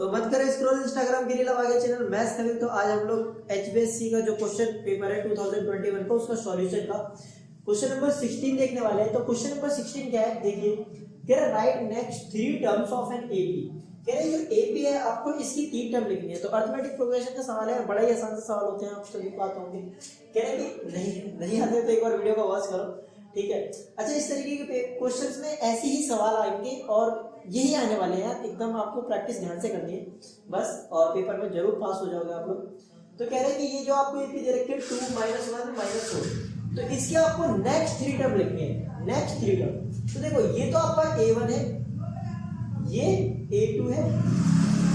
तो मत करो स्क्रॉल इंस्टाग्राम के लिए, अब आगे चैनल मैथ्स करें। तो आज हम लोग एचबीएससी का जो क्वेश्चन पेपर है 2021 का उसका सॉल्यूशन का क्वेश्चन नंबर 16 देखने वाले हैं। तो क्वेश्चन नंबर 16 क्या है देखिए, कह रहा right next 3 terms of an AP. कह रहे जो एपी है आपको इसकी 3 टर्म लिखनी है। तो अरिथमेटिक प्रोग्रेशन का सवाल है, बड़ा ही आसान से सवाल होते हैं, आप सभी को आते होंगे। कह रहे कि नहीं आते तो एक बार वीडियो को वॉच करो, ठीक है। अच्छा, इस तरीके के क्वेश्चंस में ऐसे ही सवाल आएंगे और यही आने वाले हैं, एकदम आपको प्रैक्टिस ध्यान से करनी है बस, और पेपर में जरूर पास हो जाओगे आप लोग। तो कह रहे हैं कि ये जो आपको एपी दे रखे 2 -1 -4, तो इसके आपको नेक्स्ट 3 टर्म लिखनी है, नेक्स्ट 3 टर्म। तो देखो ये तो आपका a1 है, ये a2 है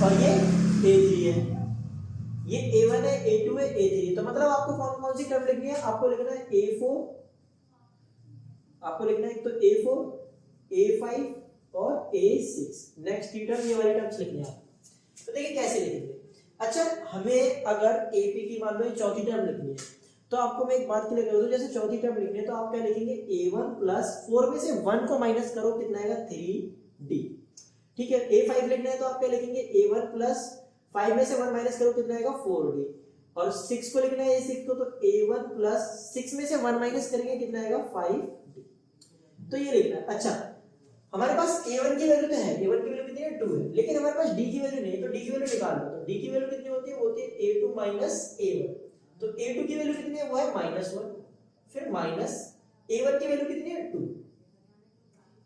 और ये a3 है। ये a1 है, a2 है, a3। तो मतलब आपको कौन कौन सी टर्म लिखनी है, आपको लिखना है a4, आपको लिखना है एक तो a4, a5 और a6। नेक्स्ट 3 टर्म ये वाली टर्म्स लिखनी है आप। तो देखिए कैसे लिखेंगे। अच्छा, हमें अगर एपी की मान लो चौथी टर्म लिखनी है, तो आपको मैं एक बात क्लियर कर दूं, जैसे चौथी टर्म लिखनी है तो आप क्या लिखेंगे, a1 प्लस 4 में से 1 को माइनस करो, कितना आएगा 3d, ठीक है। a5 लिखना है तो आप क्या लिखेंगे, a1 प्लस 5 में से 1 माइनस करो, कितना आएगा 4d। और 6 को लिखना है a6 को, तो a1 प्लस 6 में से 1 माइनस करेंगे, कितना आएगा 5d। तो ये लिखना है। अच्छा, हमारे पास a1 की वैल्यू तो है, a1 की वैल्यू कितनी है 2 है, लेकिन हमारे पास d की वैल्यू नहीं है, तो d की वैल्यू निकाल लो। तो d की वैल्यू कितनी होती है, वो होती है a2 माइनस a1। तो a2 की वैल्यू कितनी है, वो है -1, फिर माइनस a1 की वैल्यू कितनी है 2।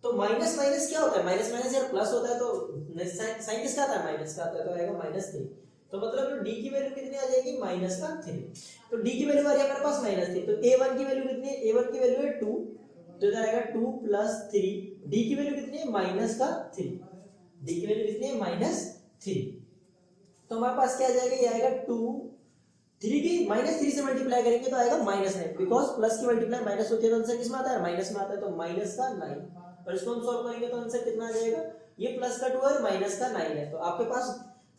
तो माइनस माइनस क्या होता है, माइनस माइनस यार प्लस होता है, तो साइन किसका आता है, माइनस का आता है, तो आएगा -3। तो मतलब d की वैल्यू कितनी आ जाएगी, -3। तो d की वैल्यू आ रही है हमारे पास -3। तो a1 की वैल्यू कितनी है, a1 की वैल्यू है 2, तो इधर आएगा 2 प्लस 3। d की वैल्यू कितनी है, -3। d की वैल्यू कितनी है, -3। तो हमारे पास क्या आ जाएगा, ये आएगा 2, 3 की -3 से मल्टीप्लाई करेंगे तो आएगा -9, बिकॉज प्लस की मल्टीप्लाई माइनस होती है तो आंसर किस में आता है, माइनस में आता है, तो माइनस का 9। और इसको हम सॉल्व करेंगे तो आंसर कितना आ जाएगा, ये प्लस का 2 और माइनस का 9 है। तो आपके पास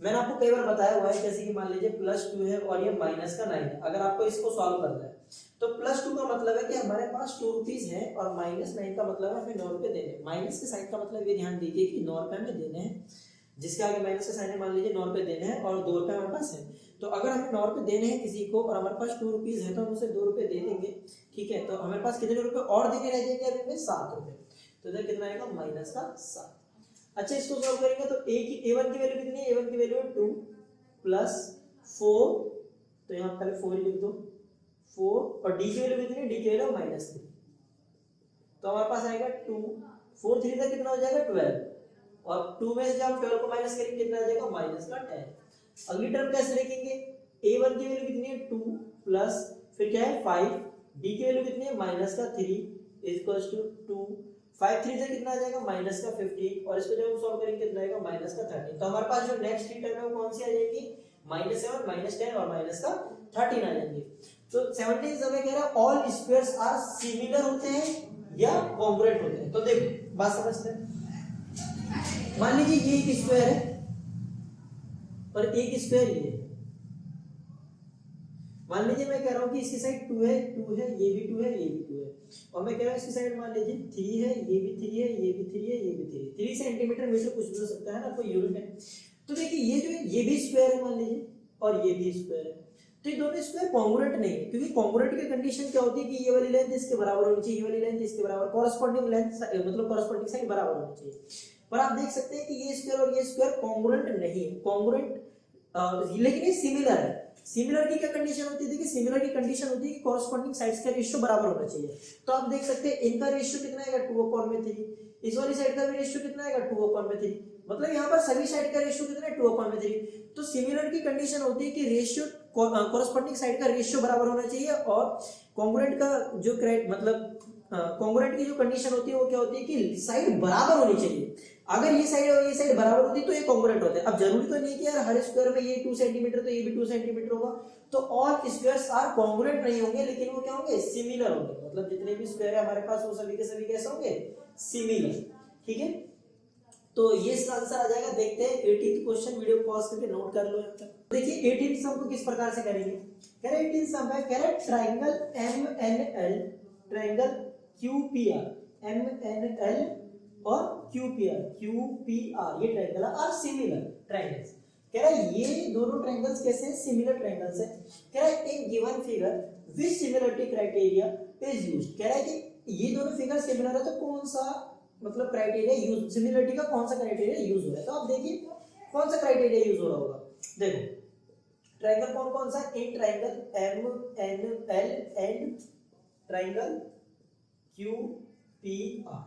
मैंने आपको कई बार बताया हुआ है, जैसे कि मान लीजिए +2 है और ये माइनस का 9 है। अगर आपको इसको सॉल्व करना है तो +2 का मतलब है कि हमारे पास 2 रुपीज है, और -9 का मतलब है हमें 9 रुपए देने हैं। माइनस के साइन का मतलब ये ध्यान दीजिए कि 9 रुपए में देने हैं, जिसके आगे माइनस का साइन है, मान लीजिए 9 रुपए देने हैं और 2 रुपए हमारे पास है। तो अगर हमें 9 रुपए देने हैं किसी को और हमारे पास 2 रुपीज है, तो हम उसे 2 रुपए दे देंगे, ठीक है। तो हमारे पास कितने रुपए और देने रह जाएंगे अभी में, 7 रुपए। तो इधर कितना आएगा, -7। अच्छा, इसको सॉल्व करेंगे तो a1 की वैल्यू कितनी है, a1 की वैल्यू है 2 प्लस 4, तो यहाँ पहले 4 ही लिख दो, 4। और d की वैल्यू कितनी है, d की वैल्यू -3। तो हमारे पास आएगा 2, 4 3 तक कितना हो जाएगा 12, और 2 में से जब हम 12 को माइनस करेंगे कितना आ जाएगा, -10। अगली टर्म कैसे लिखेंगे, a1 की वैल्यू कितनी है 2 प्लस फिर क्या है 5, d की वैल्यू कितनी है -3 इक्वल्स टू 2, 5 3 से कितना आ जाएगा, -15। और इसको जब हम सॉल्व करेंगे कितना आएगा, -13। तो हमारे पास जो नेक्स्ट टर्म है वो कौन सी आ जाएगी, -7 -10 और -13 आ जाएंगे। तो 17 समय कह रहा है ऑल स्क्वायर्स आर सिमिलर होते हैं या कॉन्ग्रुएंट होते हैं। तो देखो बात समझते हैं, मान लीजिए ये एक स्क्वायर है और एक स्क्वायर ये है। मान लीजिए मैं कह रहा हूं कि इसकी साइड 2 है, 2 है, ये भी 2 है, ये भी 2 है, और मैं कह रहा हूं इसकी साइड मान लीजिए 3 है, ये भी 3 है, ये भी 3 है, ये भी 3 है। 3 सेंटीमीटर मीटर कुछ भी हो सकता है ना, कोई यूनिट है। तो देखिए ये जो है ये भी स्क्वायर है मान लीजिए, और ये भी स्क्वायर है। तो ये दोनों स्क्वायर कॉन्ग्रुएंट नहीं है, क्योंकि कॉन्ग्रुएंट की कंडीशन क्या होती है कि ये वाली लेंथ इसके बराबर होनी चाहिए, ये वाली लेंथ इसके बराबर, कॉरेस्पॉन्डिंग लेंथ मतलब कॉरेस्पॉन्डिंग साइड बराबर होनी चाहिए। पर आप देख सकते हैं कि ये स्क्वायर और ये स्क्वायर कॉन्ग्रुएंट नहीं है, कॉन्ग्रुएंट लेकिन ये सिमिलर है। सिमिलर की क्या कंडीशन होती है, देखिए सिमिलर की कंडीशन होती है कि कॉरेस्पॉन्डिंग साइड्स का रेशियो बराबर होना चाहिए। तो आप देख सकते हैं इनका रेशियो कितना आएगा 2/3, इस वाली साइड का भी रेशियो कितना आएगा 2/3, मतलब यहाँ पर सभी साइड का रेशियो कितना है 2/3। तो सिमिलर की कंडीशन होती है कि रेशियो कॉरेस्पॉन्डिंग साइड का रेशियो बराबर होना चाहिए, और कॉन्ग्रुएंट का जो मतलब कॉन्ग्रुएंट की जो कंडीशन होती है वो क्या होती है कि साइड बराबर होनी चाहिए। अगर ये साइड और ये साइड बराबर होती तो ये कॉन्ग्रुएंट होता है। अब जरूरी तो नहीं कि यार हर स्क्वायर में ये 2 सेंटीमीटर तो ये भी 2 सेंटीमीटर होगा, तो ऑल स्क्वायर्स आर कॉन्ग्रुएंट नहीं होंगे, लेकिन वो क्या होंगे, सिमिलर होंगे। मतलब जितने भी स्क्वायर है हमारे पास वो सभी के सभी कैसे होंगे, सिमिलर, ठीक है। तो ये इसका आंसर आ जाएगा। देखते हैं 18th क्वेश्चन, वीडियो पॉज करके नोट कर लो यहाँ तक। देखिए 18th सम को किस प्रकार से करेंगे, कह रहे 18th सम है, कह रहे triangle MNL, triangle QPR, MNL और QPR, ये ट्रायंगल आर सिमिलर ट्रायंगल्स। ये दोनों ट्रायंगल्स कैसे हैं, सिमिलर ट्रायंगल्स है। कह रहा है in given figure which similarity criteria is used. कह रहा है कि ये दोनों फिगर सिमिलर है तो कौन सा मतलब क्राइटेरिया यूज, सिमिलरिटी का कौन सा क्राइटेरिया यूज हो रहा है। तो आप देखिए कौन सा क्राइटेरिया यूज हो रहा होगा। देखो ट्रायंगल कौन कौन सा, in triangle M N L and triangle Q P R.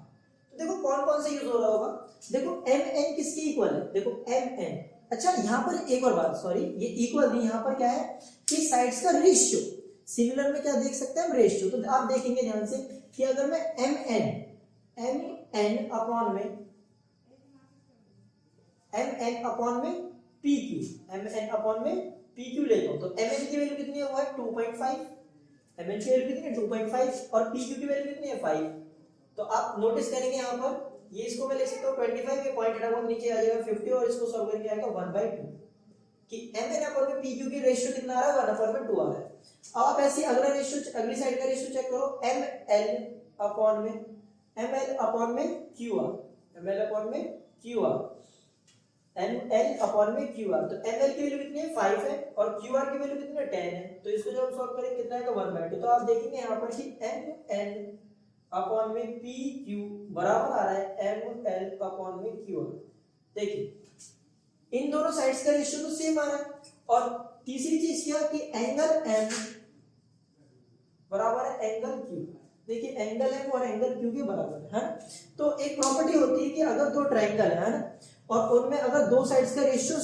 तो देखो कौन कौन सा यूज हो रहा होगा। देखो एम एन किसके इक्वल है, देखो एम एन। अच्छा यहाँ पर एक और बात, सॉरी ये इक्वल नहीं, यहाँ पर क्या है कि साइड्स का रेशियो। सिमिलर में क्या देख सकते हैं हम, रेशियो। तो आप देखेंगे ध्यान से कि अगर मैं एम एन अपॉन में P Q, M N upon में पी क्यू लेता हूं तो एम एन की वैल्यू कितनी है, वो है 2.5, एम एन की वैल्यू कितनी है 2.5 और पी क्यू की वैल्यू कितनी है 5। तो आप नोटिस करेंगे यहाँ पर ये इसको मैं लिख सकता हूँ 25, ये पॉइंट हटा हुआ नीचे आ जाएगा 50 और इसको सॉल्व करके आएगा 1/2 कि एम एन अपॉन में पी क्यू की रेशियो कितना आ रहा है 1/2 आ रहा है। अब आप ऐसे अगला रेशियो, अगली साइड का रेशियो चेक करो, एम एल अपॉन में Q R, M L upon में Q R, M L upon में क्यू आर। तो एम एल की वैल्यू कितनी है 5 है और क्यू आर की वैल्यू कितनी है 10 है। तो इसको जब हम सॉल्व करेंगे कितना आएगा 1/2। तो आप देखेंगे यहाँ पर कि एम एन अपॉन में पी क्यू बराबर आ रहा है एम एल अपॉन में क्यू आर। देखिए इन दोनों साइड्स का रेशियो तो सेम आ रहा है। और तीसरी चीज क्या कि एंगल एम बराबर है एंगल क्यू। देखिए एंगल एम और एंगल क्यू के बराबर है। तो एक प्रॉपर्टी होती है कि अगर दो ट्रायंगल है ना और उनमें अगर दो साइड्स का रेशियो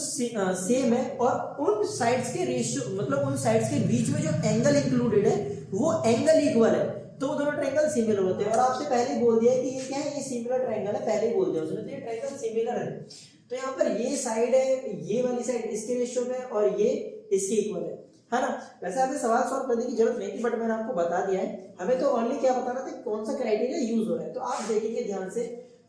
सेम है और उन साइड्स के रेशियो मतलब उन साइड्स के बीच में जो एंगल इंक्लूडेड है वो एंगल इक्वल है तो दोनों ट्रायंगल सिमिलर होते हैं। और आपसे पहले ही बोल दिया है कि ये क्या है, ये सिमिलर ट्रायंगल है, पहले ही बोल दिया उसने, तो ये ट्रायंगल सिमिलर है। तो यहाँ पर ये साइड है, ये वाली साइड इसके रेशियो में और ये इसके इक्वल है ना। वैसे हमें सवाल सॉल्व करने की जरूरत नहीं थी बट मैंने आपको बता दिया है। हमें तो ओनली क्या बताना था कौन सा क्राइटेरिया यूज हो रहा है। तो आप देखेंगे ध्यान से,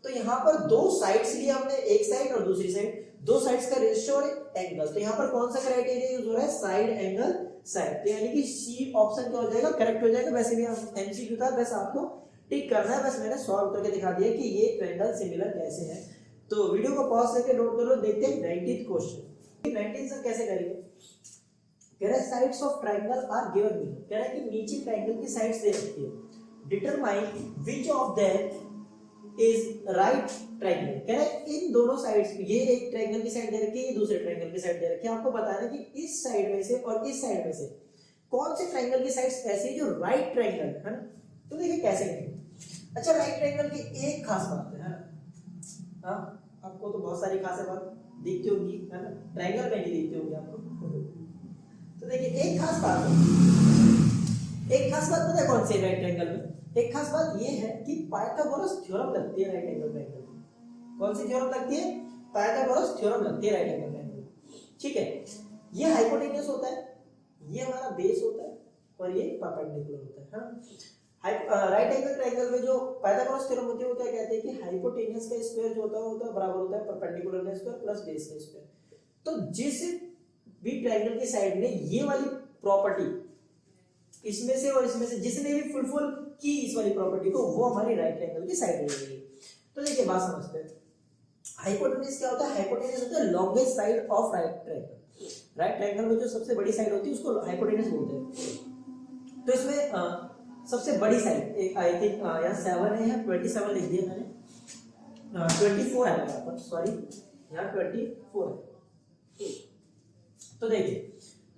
तो यहाँ पर दो साइड्स लिए हमने, एक साइड और दूसरी साइड, दो साइड्स का रेशियो और एंगल। तो यहाँ पर कौन सा क्राइटेरिया यूज हो रहा है, साइड एंगल साइड। तो यानी कि सी ऑप्शन क्या हो जाएगा, करेक्ट हो जाएगा। वैसे भी एमसीक्यू था, बस आपको टिक करना है, बस मैंने सॉल्व करके दिखा दिया कि ये ट्रायंगल सिमिलर कैसे है। तो वीडियो को पॉज करके नोट कर लो। देखते हैं 19th क्वेश्चन। 19 से कैसे करेंगे, कह रहा है sides of triangle are given below. कह रहा है कि नीचे ट्रायंगल की साइड्स दे रखी है, determine which of them is right triangle. कह रहा है इन दोनों साइड्स, ये एक ट्रायंगल की साइड दे रखी है, ये दूसरे ट्रायंगल की साइड दे रखी है। आपको बताना है कि इस साइड में से और इस साइड में से कौन से ट्रायंगल की साइड्स ऐसी है जो राइट ट्रायंगल है ना। तो देखिए कैसे करेंगे। अच्छा राइट ट्रायंगल की एक खास बात है ना, हाँ आपको तो बहुत सारी खास बात दिखती होगी है ना, ट्रायंगल में नहीं दिखती होगी आपको। तो देखिए एक खास बात पता है कौन सी राइट ट्रायंगल में। एक खास बात ये है कि पाइथागोरस थ्योरम लगती है राइट एंगल ट्रायंगल में। कौन सी थ्योरम लगती है, पाइथागोरस थ्योरम लगती है राइट एंगल ट्रायंगल में। ठीक है, ये हाइपोटेन्यूस होता है, ये हमारा बेस होता है और ये परपेंडिकुलर होता है। राइट एंगल ट्रायंगल में जो पाइथागोरस थ्योरम होती है वो क्या कहते हैं कि हाइपोटेन्यूस का स्क्वायर जो होता है बराबर होता है परपेंडिकुलर का स्क्वायर प्लस बेस का स्क्वायर। तो जिस भी ट्रायंगल की साइड ने ये वाली प्रॉपर्टी इसमें से और इसमें से जिसने भी फुलफिल की इस वाली प्रॉपर्टी को, वो हमारी राइट एंगल की साइड रहेगी। तो देखिए बात समझते हैं। हाइपोटेन्यूस क्या होता है, हाइपोटेन्यूस होता है longest side of right triangle. Right triangle में जो सबसे बड़ी साइड होती है उसको हाइपोटेन्यूस बोलते हैं। तो इसमें सबसे बड़ी साइड एक आई थिंक यहाँ 7 है, यहाँ 27 लिख दिया मैंने, 24 है यहाँ पर, सॉरी यहाँ 24 है। तो देखिए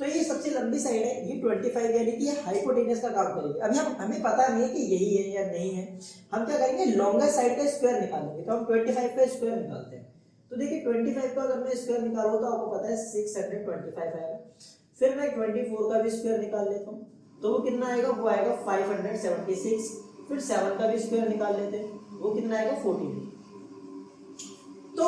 तो ये सबसे लंबी साइड है, ये 25 यानी कि ये हाइपोटेन्यूस का काम करेगी। अभी हमें पता नहीं है कि यही है या नहीं है, हम क्या करेंगे लॉन्गेस्ट साइड का स्क्वायर निकालेंगे। तो हम 25 का स्क्वायर निकालते हैं। तो देखिए 25 का अगर मैं स्क्वायर निकालूं तो आपको पता है 625 आएगा। फिर मैं 24 का भी स्क्वायर निकाल लेता हूँ तो वो कितना आएगा, वो आएगा 576। फिर 7 का भी स्क्वायर निकाल लेते हैं, वो कितना आएगा 42। तो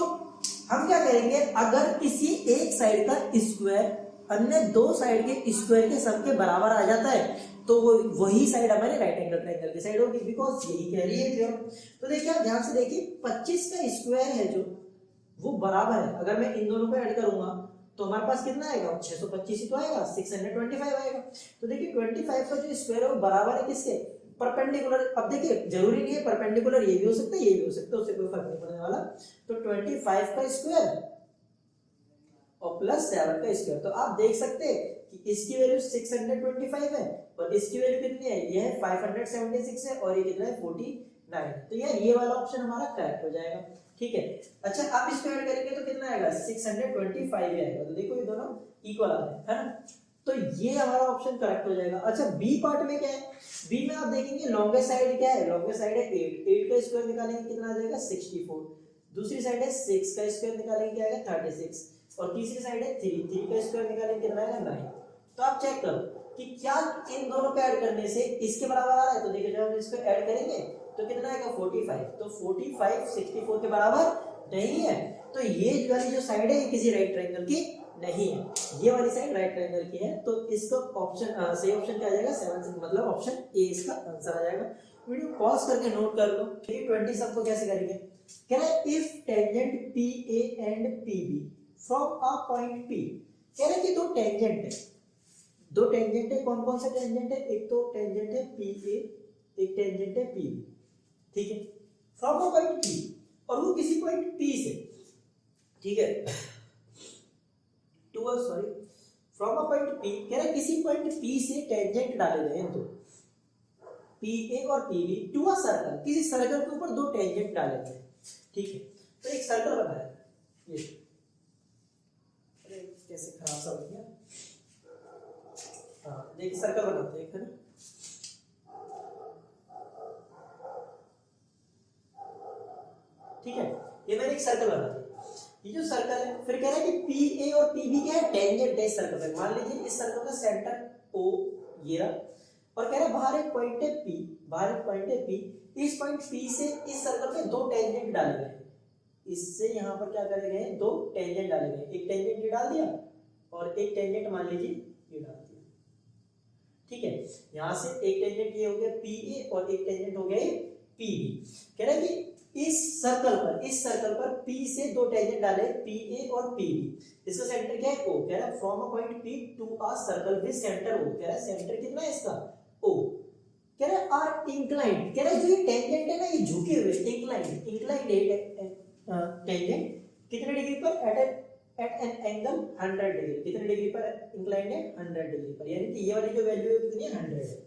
हम क्या करेंगे, अगर किसी एक साइड का स्क्वायर अन्य दो साइड के स्क्वायर के सम के बराबर आ जाता है तो वो वही साइड हमारे राइट एंगल ट्रायंगल की साइड होगी, बिकॉज यही कह रही है थ्योरम। तो देखिए आप ध्यान से देखिए 25 का स्क्वायर है जो वो बराबर है, अगर मैं इन दोनों को ऐड करूंगा तो हमारे पास कितना आएगा 625 ही तो आएगा, 625 आएगा। तो देखिए 25 का जो स्क्वायर है वो बराबर है किसके, परपेंडिकुलर। अब देखिए जरूरी नहीं है परपेंडिकुलर, ये भी हो सकता है ये भी हो सकता है, उससे कोई फर्क नहीं पड़ने वाला। तो 25 का स्क्वायर और प्लस 7 का स्क्वायर। तो आप देख सकते हैं कि इसकी वैल्यू 625 है और इसकी वैल्यू कितनी है, ये है 576 है और ये कितना है 49। तो यार ये वाला ऑप्शन हमारा करेक्ट हो जाएगा। ठीक है, अच्छा आप इसको ऐड करेंगे तो कितना आएगा 625 आएगा। तो देखो ये दोनों इक्वल आ रहे हैं, है ना, तो ये हमारा ऑप्शन करेक्ट हो जाएगा। अच्छा बी पार्ट में क्या है, बी में आप देखेंगे लॉन्गेस्ट साइड क्या है, लॉन्गेस्ट साइड है 8, 8 का स्क्वायर निकालेंगे कितना आ जाएगा 64, दूसरी साइड है 6 का स्क्वायर निकालेंगे क्या आएगा 36 और तीसरी साइड है 3, 3 का स्क्वायर निकालेंगे कितना आएगा 9। तो आप चेक करो कि क्या इन दोनों को ऐड करने से इसके बराबर आ रहा है। तो देखिए जब हम इसको ऐड करेंगे तो कितना आएगा 45, तो 45 64 के बराबर नहीं है। तो ये वाली जो साइड है ये किसी राइट ट्रायंगल की नहीं है, ये वाली साइड राइट ट्रायंगल की है। तो इसका ऑप्शन सही ऑप्शन क्या आ जाएगा 7, मतलब ऑप्शन ए इसका आंसर आ जाएगा। वीडियो पॉज करके नोट कर लो। 20 सबको कैसे करेंगे, कह रहा है if tangent PA and PB from a point P। कह रहा है कि दो टेंजेंट है, दो टेंजेंट है, कौन कौन सा टेंजेंट है, एक तो टेंजेंट है PA, एक टेंजेंट है PB, ठीक है, फ्रॉम अ पॉइंट P और वो किसी पॉइंट P से, ठीक है, फ्रॉम अ पॉइंट P, कह रहा है किसी पॉइंट P से टेंजेंट डाले गए हैं तो PA और PB टू अ सर्कल, किसी सर्कल के ऊपर दो टेंजेंट डाले गए हैं, ठीक है। तो एक सर्कल बनाया ये, अरे कैसे खराब सा हो गया, हाँ देखिए सर्कल बनाते हैं, है ना, ठीक है, ये मैंने एक सर्कल बना दिया। ये जो सर्कल है फिर कह रहा है कि PA और PB क्या है, टेंजेंट है इस सर्कल पे। मान लीजिए इस सर्कल का सेंटर O ये रहा और कह रहा है बाहर एक पॉइंट है P, बाहर एक पॉइंट है P, इस पॉइंट P से इस सर्कल पे दो टेंजेंट डाले गए, इससे यहाँ पर क्या करे गए दो टेंजेंट डाले गए, एक टेंजेंट ये डाल दिया और एक टेंजेंट मान लीजिए ये डाल दिया, ठीक है। यहाँ से एक टेंजेंट ये हो गया PA और एक टेंजेंट हो गए PB। कह रहा है कि इस सर्कल पर P से दो टेंजेंट डाले PA और PB, इसका सेंटर क्या है O। कह रहा है from a point P to a circle with centre O। कह रहा है सेंटर कितना है इसका O। कह रहा है आर इंक्लाइंड, कह रहा है जो ये टेंजेंट है ना ये झुके हुए, इंक्लाइंड टेंजेंट कितने डिग्री पर, एट एन एंगल 100 डिग्री, कितने डिग्री पर इंक्लाइंड है 100 डिग्री पर, यानी कि ये वाली जो वैल्यू है कितनी है 100 है।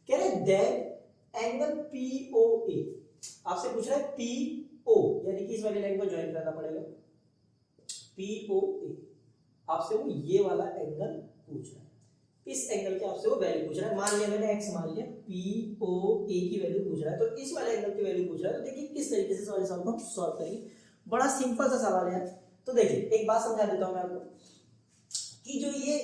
कह रहा है दैट एंगल POA, आपसे पूछ रहा है PO यानी कि इस वाली लाइन को ज्वाइन करना पड़ेगा, POA आपसे वो ये वाला एंगल पूछ रहा है, इस एंगल के आपसे वो वैल्यू पूछ रहा है। मान लिया मैंने x मान लिया, POA की वैल्यू पूछ रहा है, तो इस वाले एंगल की वैल्यू पूछ रहा है। तो देखिए किस तरीके से सवाल को हम सॉल्व करेंगे, बड़ा सिंपल सा सवाल है। तो देखिए एक बात समझा देता हूं मैं आपको कि जो ये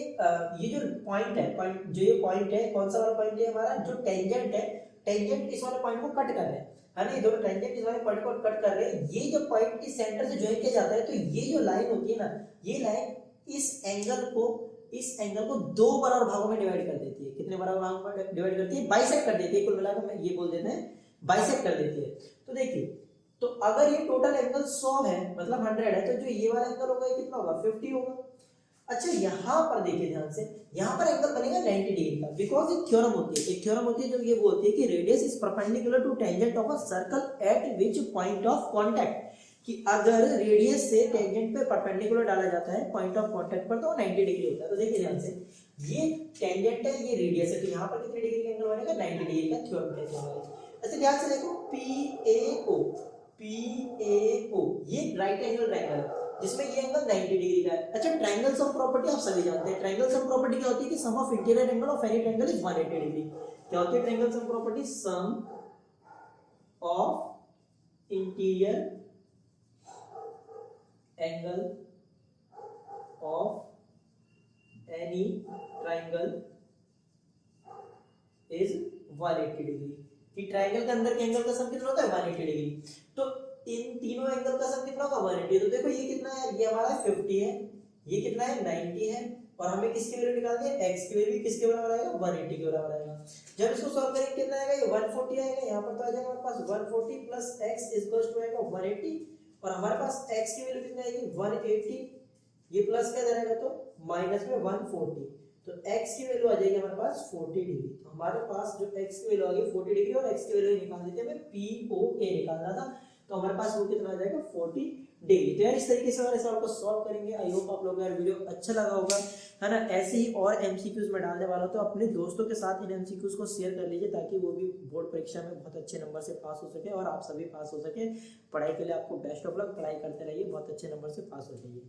जो पॉइंट है, जो ये पॉइंट है कौन सा वाला पॉइंट है हमारा, जो टेंजेंट है, टेंजेंट इस वाले पॉइंट को कट कर रहे हैं, है ना, ये दोनों टेंजेंट इस वाले पॉइंट को कट कर रहे हैं। ये जो पॉइंट इस सेंटर से ज्वाइन किया जाता है, तो ये जो लाइन होती है ना, ये लाइन इस एंगल को दो बराबर भागों में डिवाइड कर देती है। कितने बराबर भागों में डिवाइड करती है, बाइसेक्ट कर देती है, कुल मिलाकर मैं ये बोल देते हैं बाइसेक्ट कर देती है। तो देखिए, तो अगर ये टोटल एंगल 100 है मतलब 100 है, तो जो ये वाला एंगल होगा ये कितना होगा 50 होगा। अच्छा यहाँ पर देखिए ध्यान से, यहाँ पर एंगल बनेगा 90 डिग्री का, बिकॉज एक थ्योरम होती है, जो ये बोलती है कि radius is perpendicular to tangent of a circle at which point of contact, कि अगर रेडियस से टेंजेंट पे परपेंडिकुलर डाला जाता है पॉइंट ऑफ कांटेक्ट पर तो 90 डिग्री होता है। तो देखिए ध्यान से, ये टेंजेंट है, ये रेडियस है, तो यहाँ पर कितने डिग्री का एंगल बनेगा 90 डिग्री का थ्योरम कहते हैं। अच्छा ध्यान से देखो, PAO ये राइट एंगल ट्रायंगल है जिसमें ये एंगल 90 डिग्री का है। अच्छा ट्रायंगल्स ऑफ प्रॉपर्टी आप सभी जानते हैं, ट्रायंगल्स ऑफ प्रॉपर्टी क्या होती है कि sum of interior angle of any triangle is 180 degree. क्या होती है triangles of property, sum of interior angle of any triangle is 180 degree, कि ट्रायंगल के अंदर के एंगल का सम कितना होता है 180 डिग्री। तो इन तीनों एंगल का सम कितना होगा 180। तो देखो ये कितना है, ये हमारा 50 है, ये कितना है 90 है, और हमें किसकी वैल्यू निकालनी है, x की वैल्यू किसके बराबर आएगा 180 के बराबर आएगा। जब इसको सॉल्व करेंगे कितना आएगा, ये 140 आएगा, यहाँ पर तो आ जाएगा हमारे पास 140 प्लस x इक्वल्स टू आएगा 180, और हमारे पास x की वैल्यू कितना आएगी 180, ये प्लस क्या रहेगा तो माइनस में 140, तो x की वैल्यू आ जाएगी हमारे पास 40 डिग्री। तो हमारे पास जो x की वैल्यू आ गई 40 डिग्री, और x की वैल्यू निकाल देते हैं, हमें POA निकालना था, तो हमारे पास वो कितना आ जाएगा 40 डिग्री। तो यार इस तरीके से वाले सवाल को सॉल्व करेंगे। आई होप आप लोगों को यार वीडियो अच्छा लगा होगा, है ना। ऐसे ही और एमसीक्यूज में डालने वाला हूं, तो अपने दोस्तों के साथ इन एमसीक्यूज को शेयर कर लीजिए ताकि वो भी बोर्ड परीक्षा में बहुत अच्छे नंबर से पास हो सके और आप सभी पास हो सके। पढ़ाई के लिए आपको बेस्ट ऑफ लक, पढ़ाई करते रहिए, बहुत अच्छे नंबर से पास हो जाइए।